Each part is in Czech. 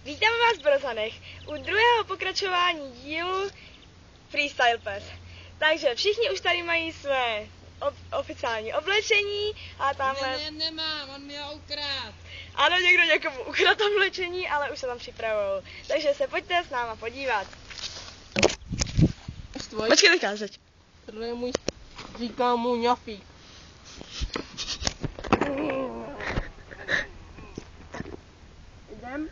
Vítáme vás v Brozanech u druhého pokračování dílu Freestyle Pes. Takže všichni už tady mají své oficiální oblečení a tamhle... Ne, nemám, on mi ho ukradl. Ano, někdo někomu ukradl oblečení, ale už se tam připravujou. Takže se pojďte s náma podívat. Počkej, teďka zeď. Tohle je můj, říkám mu ňafík. Jdem.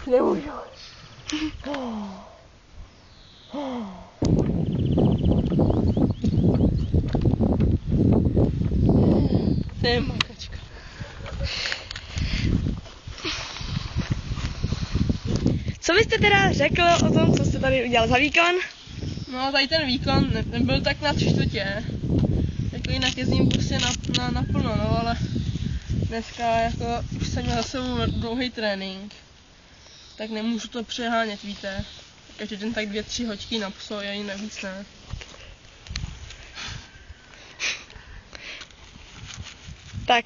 Nemůžu. To je makačka. Co byste teda řekl o tom, co jste tady udělal za výkon? No, tady ten výkon byl tak na 3/4. Jako jinak jezdím prostě naplno, no, ale dneska jako už jsem měl za sebou dlouhý trénink. Tak nemůžu to přehánět, víte. Každý den tak 2-3 hoďky na pso, ani navíc ne. Tak